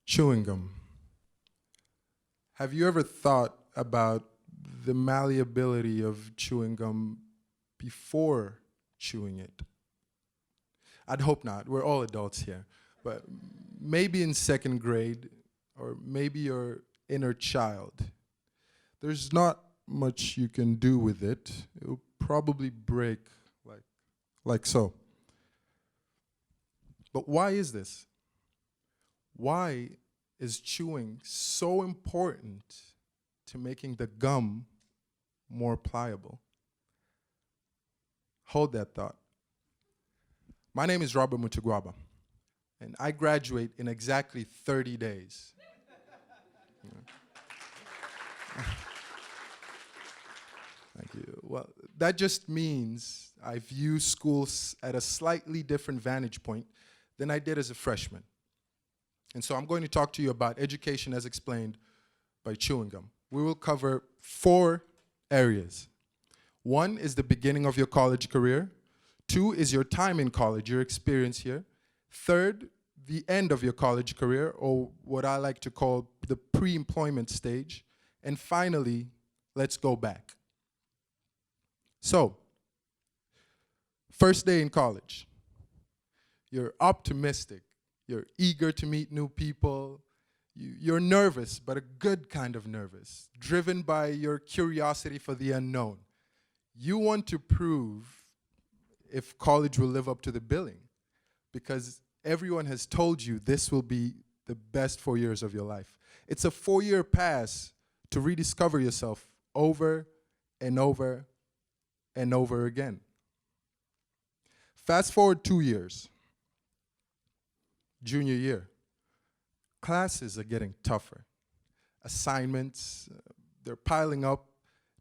Chewing gum. Have you ever thought about the malleability of chewing gum before chewing it? I'd hope not. We're all adults here. But maybe in second grade, or maybe your inner child. There's not much you can do with it. It'll probably break like so. But why is this? Why is chewing so important to making the gum more pliable? Hold that thought. My name is Robert Mutugwaba, and I graduate in exactly 30 days. Thank you. Well, that just means I view schools at a slightly different vantage point than I did as a freshman. And so I'm going to talk to you about education as explained by chewing gum. We will cover 4 areas. 1 is the beginning of your college career. 2 is your time in college, your experience here. 3rd, the end of your college career, or what I like to call the pre-employment stage. And finally, let's go back. So, first day in college. You're optimistic. You're eager to meet new people. You're nervous, but a good kind of nervous, driven by your curiosity for the unknown. You want to prove if college will live up to the billing, because everyone has told you this will be the best 4 years of your life. It's a 4-year pass to rediscover yourself over and over and over again. Fast forward 2 years. Junior year. Classes are getting tougher. Assignments, they're piling up.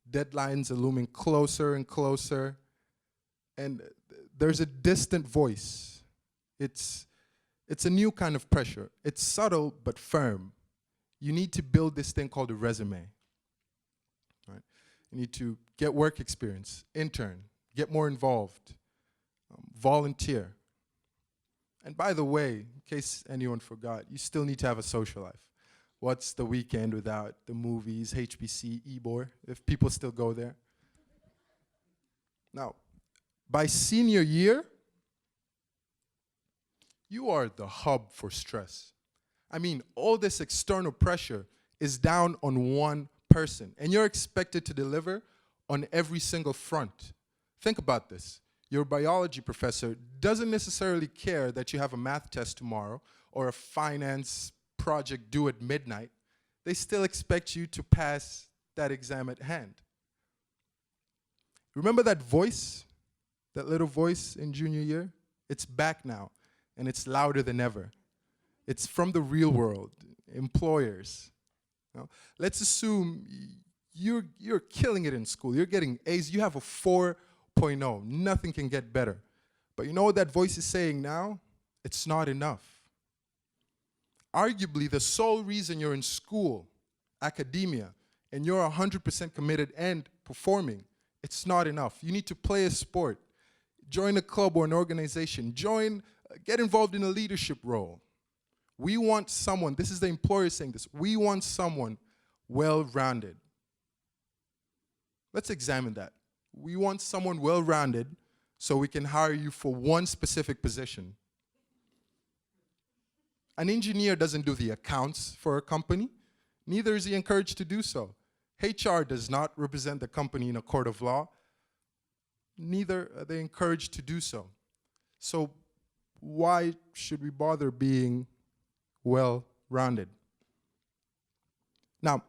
Deadlines are looming closer and closer. And there's a distant voice. It's a new kind of pressure. It's subtle but firm. You need to build this thing called a resume. Right? You need to get work experience, intern, get more involved, volunteer. And by the way, in case anyone forgot, you still need to have a social life. What's the weekend without the movies, HBC, Ebor, if people still go there? Now, by senior year, you are the hub for stress. I mean, all this external pressure is down on one person, and you're expected to deliver on every single front. Think about this. Your biology professor doesn't necessarily care that you have a math test tomorrow or a finance project due at midnight. They still expect you to pass that exam at hand. Remember that voice, that little voice in junior year? It's back now, and it's louder than ever. It's from the real world, employers. You know, let's assume you're killing it in school. You're getting A's. You have a 4.0. Nothing can get better. But you know what that voice is saying now? It's not enough. Arguably, the sole reason you're in school, academia, and you're 100% committed and performing, it's not enough. You need to play a sport, join a club or an organization, get involved in a leadership role. We want someone, this is the employer saying this, we want someone well-rounded. Let's examine that. We want someone well-rounded so we can hire you for one specific position. An engineer doesn't do the accounts for a company. Neither is he encouraged to do so. HR does not represent the company in a court of law. Neither are they encouraged to do so. So why should we bother being well-rounded? Now,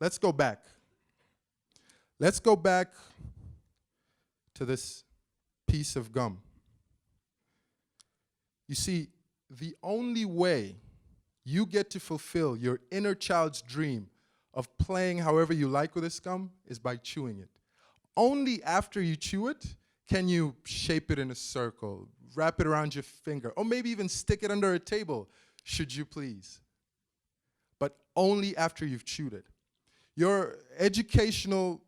let's go back. Let's go back to this piece of gum. You see, the only way you get to fulfill your inner child's dream of playing however you like with this gum is by chewing it. Only after you chew it can you shape it in a circle, wrap it around your finger, or maybe even stick it under a table, should you please. But only after you've chewed it. Your educational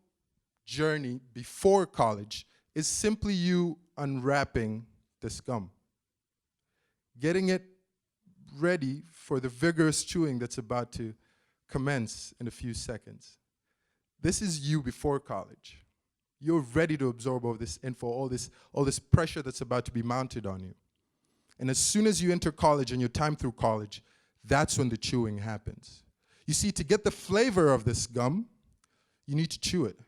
journey before college is simply you unwrapping this gum, getting it ready for the vigorous chewing that's about to commence in a few seconds. This is you before college. You're ready to absorb all this info, all this pressure that's about to be mounted on you. And as soon as you enter college and your time through college, that's when the chewing happens. You see, to get the flavor of this gum, you need to chew it.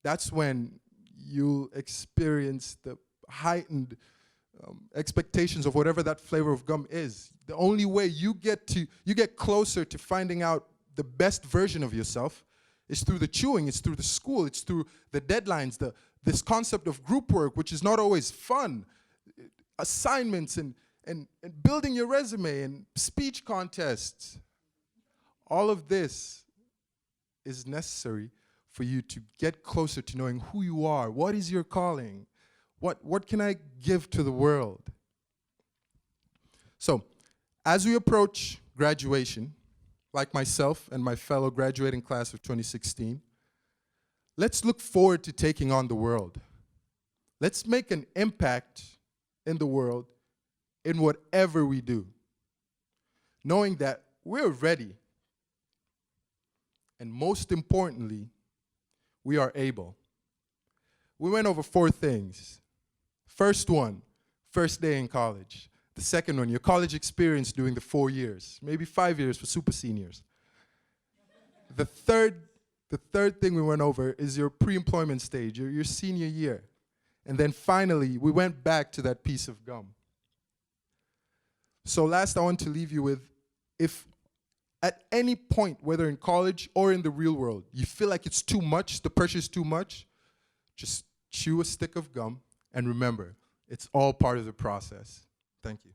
That's when you'll experience the heightened expectations of whatever that flavor of gum is. The only way you get closer to finding out the best version of yourself is through the chewing, it's through the school, it's through the deadlines, this concept of group work, which is not always fun, assignments and building your resume and speech contests. All of this is necessary for you to get closer to knowing who you are. What is your calling? What can I give to the world? So, as we approach graduation, like myself and my fellow graduating class of 2016, let's look forward to taking on the world. Let's make an impact in the world in whatever we do, knowing that we're ready. And most importantly, we are able. We went over 4 things. First one, first day in college. The second one, your college experience during the 4 years, maybe 5 years for super seniors. The third thing we went over is your pre-employment stage, your senior year. And then finally, we went back to that piece of gum. So last, I want to leave you with, if at any point, whether in college or in the real world, you feel like it's too much, the pressure's too much, just chew a stick of gum and remember, it's all part of the process. Thank you.